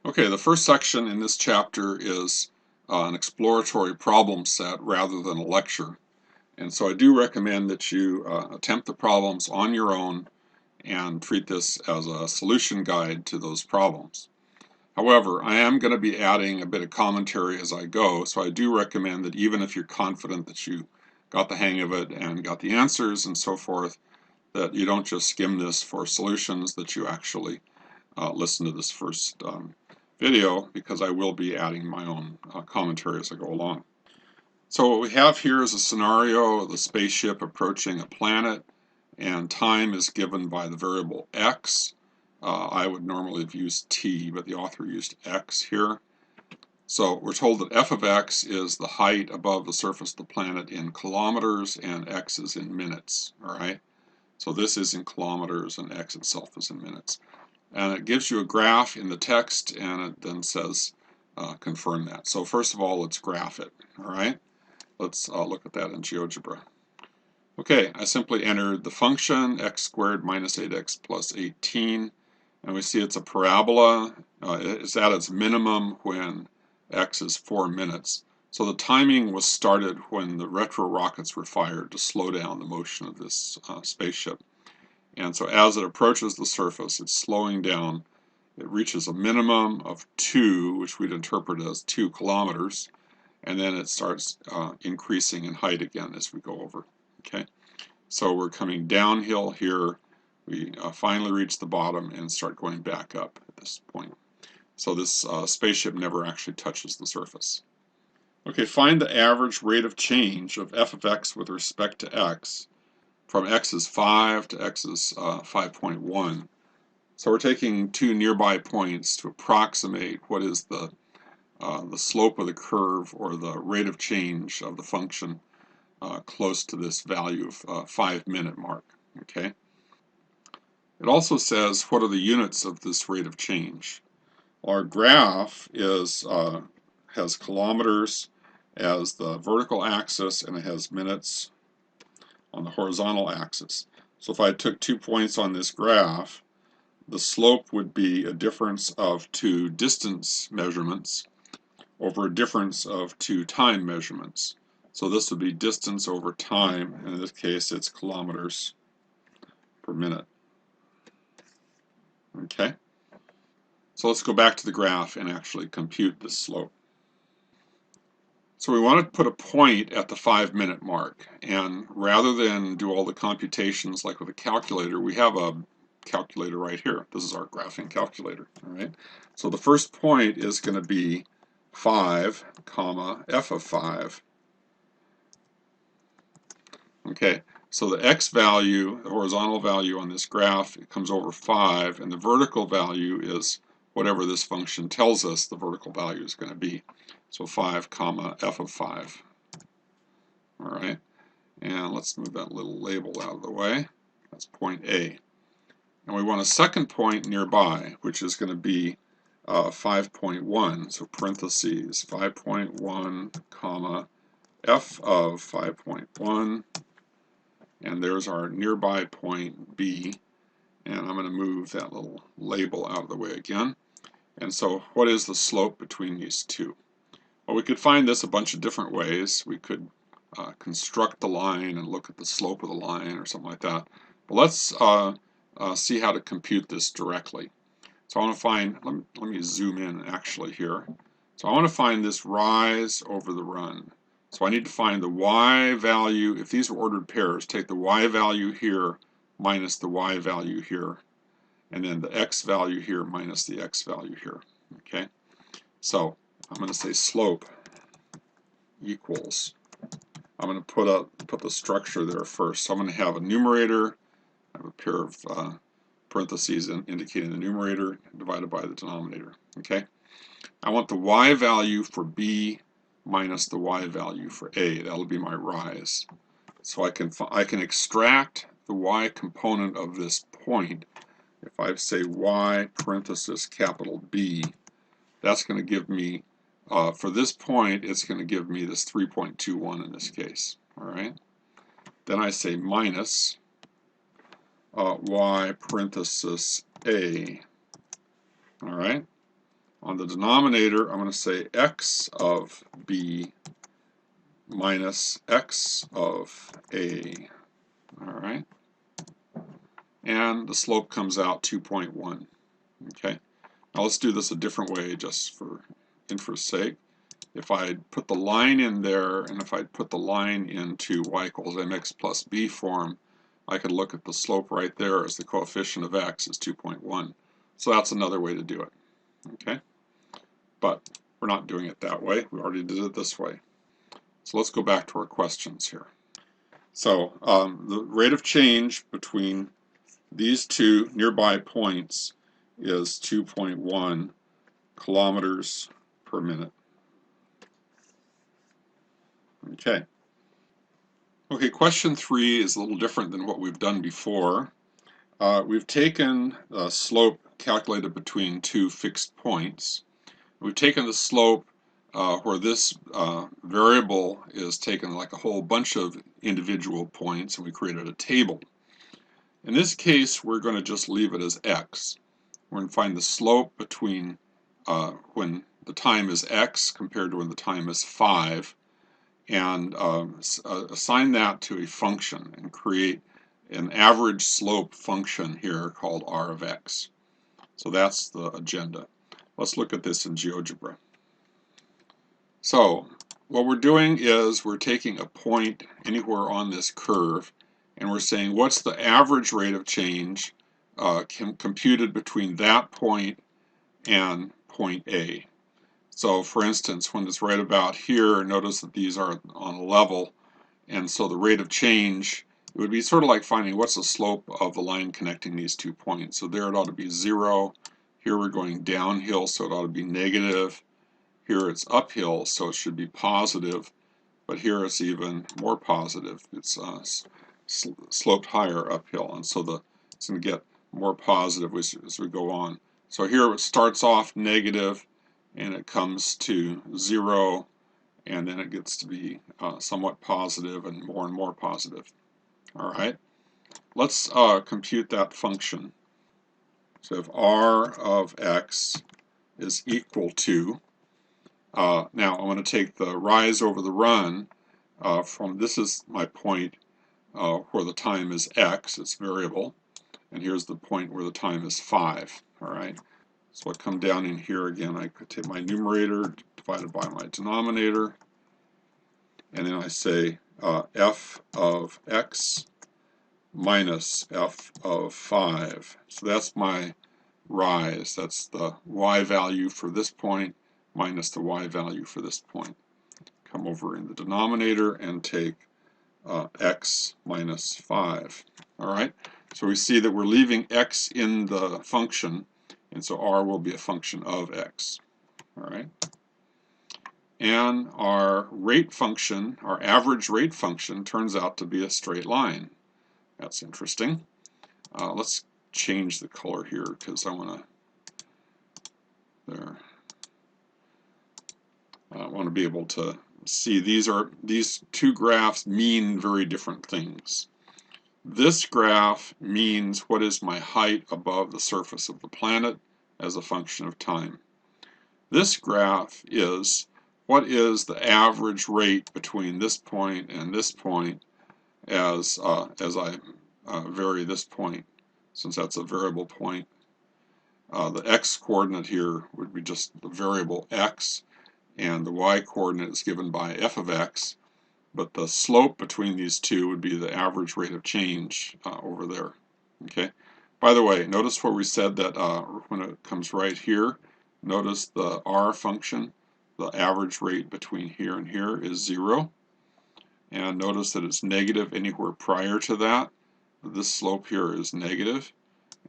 Okay, the first section in this chapter is an exploratory problem set rather than a lecture. And so I do recommend that you attempt the problems on your own and treat this as a solution guide to those problems. However, I am going to be adding a bit of commentary as I go, so I do recommend that even if you're confident that you got the hang of it and got the answers and so forth, that you don't just skim this for solutions, that you actually listen to this first video, because I will be adding my own commentary as I go along. So what we have here is a scenario of the spaceship approaching a planet, and time is given by the variable x. I would normally have used t, but the author used x here. So we're told that f of x is the height above the surface of the planet in kilometers, and x is in minutes. All right. So this is in kilometers, and x itself is in minutes. And it gives you a graph in the text, and it then says confirm that. So first of all, let's graph it. All right. Let's look at that in GeoGebra. Okay, I simply entered the function x squared minus 8x plus 18, and we see it's a parabola. It's at its minimum when x is 4 minutes. So the timing was started when the retro rockets were fired to slow down the motion of this spaceship. And so as it approaches the surface, it's slowing down. It reaches a minimum of 2, which we'd interpret as 2 kilometers, and then it starts increasing in height again as we go over. Okay, so we're coming downhill here. We finally reach the bottom and start going back up at this point. So this spaceship never actually touches the surface. Okay, find the average rate of change of f of x with respect to x from x is 5 to x is 5.1. So we're taking two nearby points to approximate what is the slope of the curve or the rate of change of the function close to this value of 5-minute mark. Okay. It also says what are the units of this rate of change. Our graph is has kilometers as the vertical axis, and it has minutes on the horizontal axis. So if I took 2 points on this graph, the slope would be a difference of 2 distance measurements over a difference of 2 time measurements. So this would be distance over time, and in this case it's kilometers per minute. Okay, so let's go back to the graph and actually compute this slope. So we want to put a point at the 5-minute mark, and rather than do all the computations like with a calculator, we have a calculator right here. This is our graphing calculator. All right, so the first point is going to be 5, comma, f of 5. Okay, so the x value, the horizontal value on this graph, it comes over 5, and the vertical value is whatever this function tells us the vertical value is going to be. So 5, comma, f of 5. All right, and let's move that little label out of the way. That's point A. And we want a second point nearby, which is going to be 5.1, so parentheses, 5.1, comma, f of 5.1. And there's our nearby point B, and I'm going to move that little label out of the way again. And so what is the slope between these two? Well, we could find this a bunch of different ways. We could construct the line and look at the slope of the line or something like that. But let's see how to compute this directly. So I want to find, let me zoom in actually here. So I want to find this rise over the run. So I need to find the y value. If these are ordered pairs, take the y value here minus the y value here, and then the x value here minus the x value here. Okay, so I'm going to say slope equals, I'm going to put the structure there first. So I'm going to have a numerator, I have a pair of parentheses indicating the numerator divided by the denominator. Okay, I want the y value for b minus the y value for a. That'll be my rise. So I can extract the y component of this point. If I say y parenthesis capital B, that's going to give me, for this point, it's going to give me this 3.21 in this case. All right. Then I say minus y parenthesis A. All right. On the denominator, I'm going to say x of b minus x of a. All right. And the slope comes out 2.1. Okay. Now let's do this a different way just for interest's sake. If I put the line in there, and if I put the line into y equals mx plus b form, I could look at the slope right there as the coefficient of x is 2.1. So that's another way to do it. Okay? But we're not doing it that way. We already did it this way. So let's go back to our questions here. So the rate of change between these two nearby points is 2.1 kilometers per minute. Okay. Okay, question 3 is a little different than what we've done before. We've taken the slope calculated between two fixed points. We've taken the slope where this variable is taken like a whole bunch of individual points, and we created a table. In this case, we're going to just leave it as x. We're going to find the slope between when the time is x compared to when the time is 5, and assign that to a function and create an average slope function here called r of x. So that's the agenda. Let's look at this in GeoGebra. So what we're doing is we're taking a point anywhere on this curve, and we're saying what's the average rate of change computed between that point and point A. So for instance, when it's right about here, notice that these are on a level, and so the rate of change, it would be sort of like finding what's the slope of the line connecting these 2 points. So there it ought to be 0. Here we're going downhill, so it ought to be negative. Here it's uphill, so it should be positive. But here it's even more positive. It's sloped higher uphill, and so it's going to get more positive as we go on. So here it starts off negative, and it comes to 0, and then it gets to be somewhat positive and more positive. All right, let's compute that function. So if r of x is equal to, now I'm going to take the rise over the run from, this is my point where the time is x, it's variable, and here's the point where the time is 5. All right. So I come down in here again, I could take my numerator divided by my denominator, and then I say f of x minus f of 5. So that's my rise. That's the y value for this point minus the y value for this point. Come over in the denominator and take x minus 5. All right. So we see that we're leaving x in the function, and so r will be a function of x. All right. And our rate function, our average rate function, turns out to be a straight line. That's interesting. Let's change the color here because I want to be able to see these two graphs mean very different things. This graph means what is my height above the surface of the planet as a function of time. This graph is what is the average rate between this point and this point as I vary this point, since that's a variable point. The x coordinate here would be just the variable x, and the y coordinate is given by f of x, but the slope between these two would be the average rate of change over there. Okay. By the way, notice where we said that when it comes right here, notice the r function, the average rate between here and here is 0. And notice that it's negative anywhere prior to that. This slope here is negative.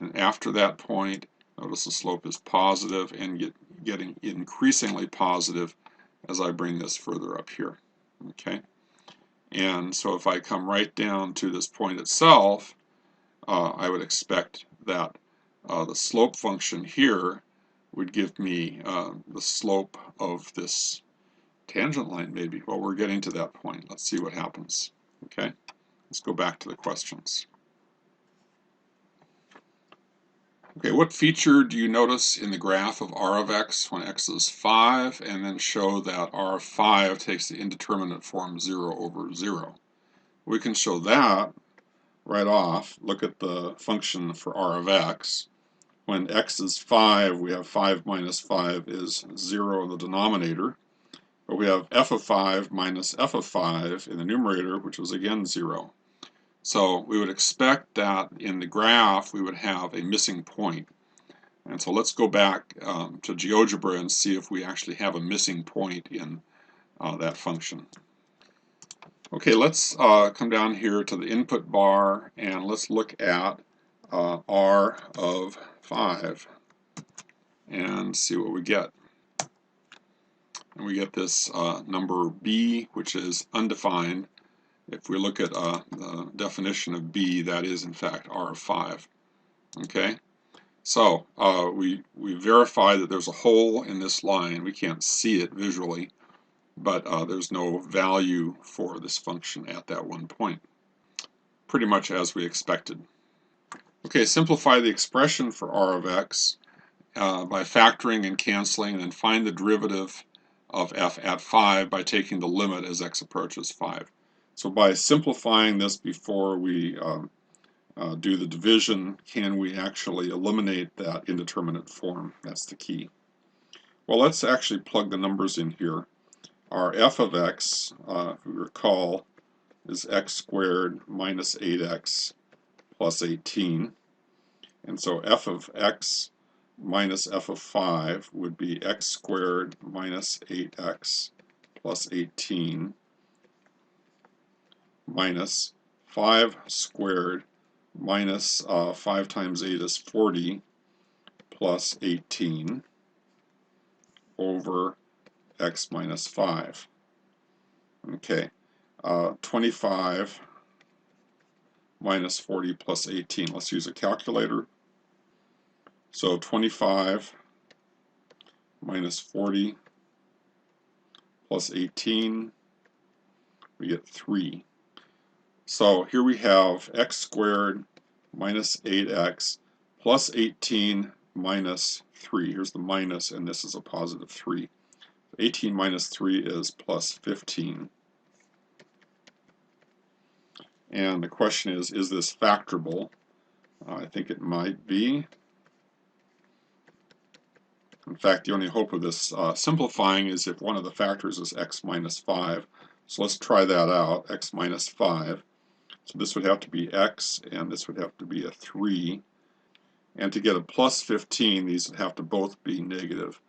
And after that point, notice the slope is positive and getting increasingly positive as I bring this further up here. Okay. And so if I come right down to this point itself, I would expect that the slope function here would give me the slope of this tangent line maybe. Well, we're getting to that point. Let's see what happens. Okay, let's go back to the questions. Okay, what feature do you notice in the graph of r of x when x is 5, and then show that r of 5 takes the indeterminate form 0 over 0? We can show that right off. Look at the function for r of x. When x is 5, we have 5 minus 5 is 0 in the denominator. But we have f of 5 minus f of 5 in the numerator, which is again 0. So we would expect that in the graph we would have a missing point. And so let's go back to GeoGebra and see if we actually have a missing point in that function. Okay, let's come down here to the input bar and let's look at r of 5 and see what we get. And we get this number b, which is undefined. If we look at the definition of b, that is in fact r of 5. Okay? So we verify that there's a hole in this line. We can't see it visually, but there's no value for this function at that one point. Pretty much as we expected. Okay, simplify the expression for r of x by factoring and canceling, and then find the derivative of f at 5 by taking the limit as x approaches 5. So by simplifying this before we do the division, can we actually eliminate that indeterminate form? That's the key. Well, let's actually plug the numbers in here. Our f of x, if we recall, is x squared minus 8x plus 18. And so f of x minus f of 5 would be x squared minus 8x plus 18 minus 5 squared minus 5 times 8 is 40 plus 18 over x minus 5. Okay, 25 minus 40 plus 18. Let's use a calculator. So 25 minus 40 plus 18, we get 3. So here we have x squared minus 8x plus 18 minus 3. Here's the minus, and this is a positive 3. 18 minus 3 is plus 15. And the question is this factorable? I think it might be. In fact, the only hope of this simplifying is if one of the factors is x minus 5. So let's try that out, x minus 5. So this would have to be x, and this would have to be a 3. And to get a plus 15, these would have to both be negative.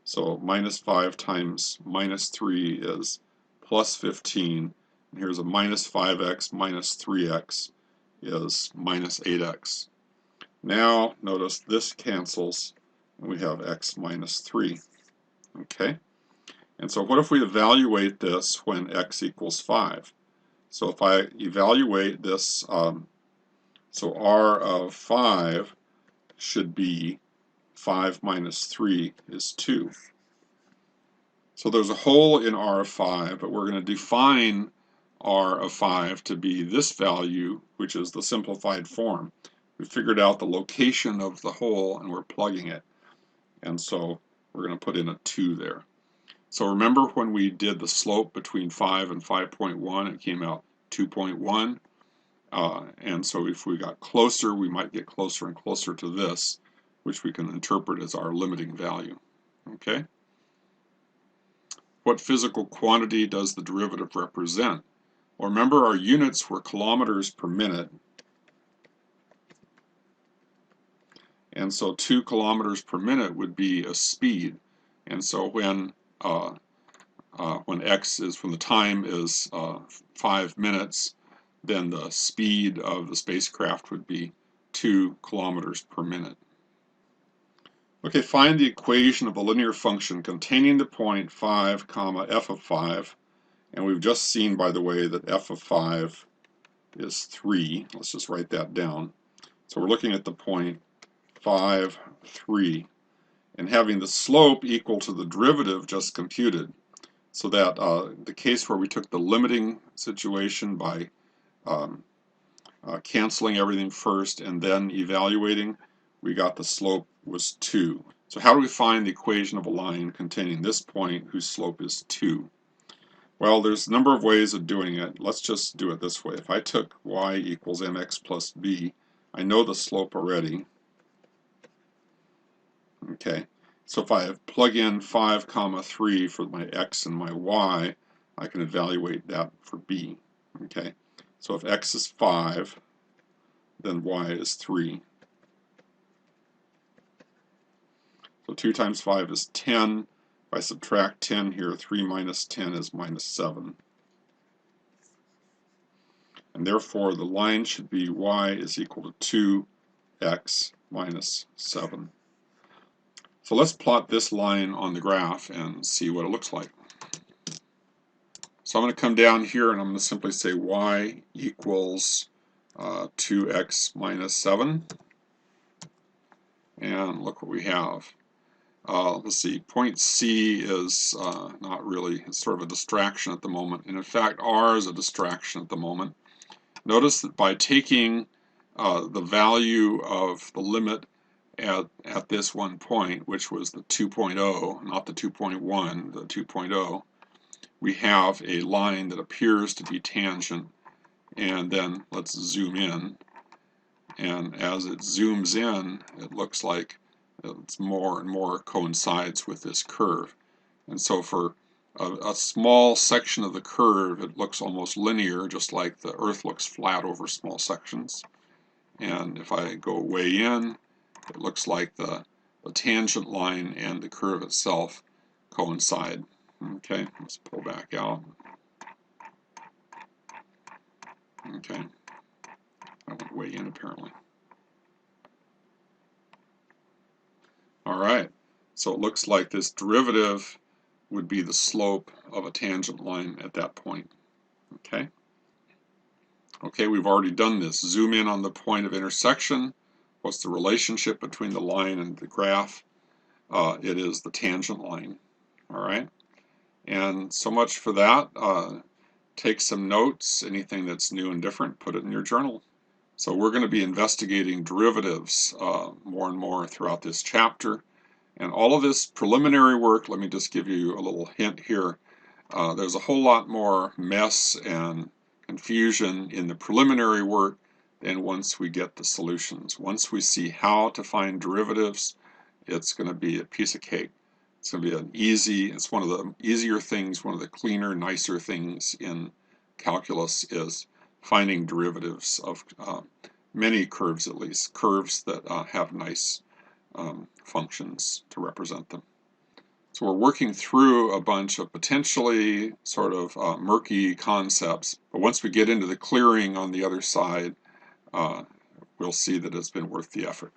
So minus 5 times minus 3 is plus 15. And here's a minus 5x minus 3x is minus 8x. Now, notice this cancels, and we have x minus 3. Okay? And so what if we evaluate this when x equals 5? So if I evaluate this, so r of 5 should be 5 minus 3 is 2. So there's a hole in r of 5, but we're going to define r of 5 to be this value, which is the simplified form. We figured out the location of the hole, and we're plugging it. And so we're going to put in a 2 there. So remember when we did the slope between 5 and 5.1, it came out 2.1. And so if we got closer, we might get closer and closer to this, which we can interpret as our limiting value. Okay? What physical quantity does the derivative represent? Well, remember our units were kilometers per minute. And so 2 kilometers per minute would be a speed. And so when the time is 5 minutes, then the speed of the spacecraft would be 2 kilometers per minute. Okay, find the equation of a linear function containing the point 5, comma, f of 5. And we've just seen, by the way, that f of 5 is 3. Let's just write that down. So we're looking at the point 5, 3. And having the slope equal to the derivative just computed. So that the case where we took the limiting situation by canceling everything first and then evaluating, we got the slope was 2. So how do we find the equation of a line containing this point whose slope is 2? Well, there's a number of ways of doing it. Let's just do it this way. If I took y equals mx plus b, I know the slope already. Okay, so if I plug in 5, 3 for my x and my y, I can evaluate that for b. Okay, so if x is 5, then y is 3. So 2 times 5 is 10. If I subtract 10 here, 3 minus 10 is minus 7. And therefore, the line should be y is equal to 2x minus 7. So let's plot this line on the graph and see what it looks like. So I'm going to come down here and I'm going to simply say y equals 2x minus 7. And look what we have. Let's see, point C is not really, it's sort of a distraction at the moment. And in fact, R is a distraction at the moment. Notice that by taking the value of the limit at this one point, which was the 2.0, not the 2.1, the 2.0, we have a line that appears to be tangent. And then let's zoom in. And as it zooms in, it looks like it's more and more coincides with this curve. And so for a small section of the curve, it looks almost linear, just like the Earth looks flat over small sections. And if I go way in, it looks like the tangent line and the curve itself coincide. Okay, let's pull back out. Okay, I went way in apparently. All right, so it looks like this derivative would be the slope of a tangent line at that point. Okay. Okay, we've already done this. Zoom in on the point of intersection. What's the relationship between the line and the graph? It is the tangent line. All right. And so much for that. Take some notes. Anything that's new and different, put it in your journal. So we're going to be investigating derivatives more and more throughout this chapter. And all of this preliminary work, let me just give you a little hint here. There's a whole lot more mess and confusion in the preliminary work than once we get the solutions. Once we see how to find derivatives, it's going to be a piece of cake. It's going to be it's one of the easier things, one of the cleaner, nicer things in calculus is finding derivatives of many curves, at least, curves that have nice functions to represent them. So we're working through a bunch of potentially sort of murky concepts, but once we get into the clearing on the other side, we'll see that it's been worth the effort.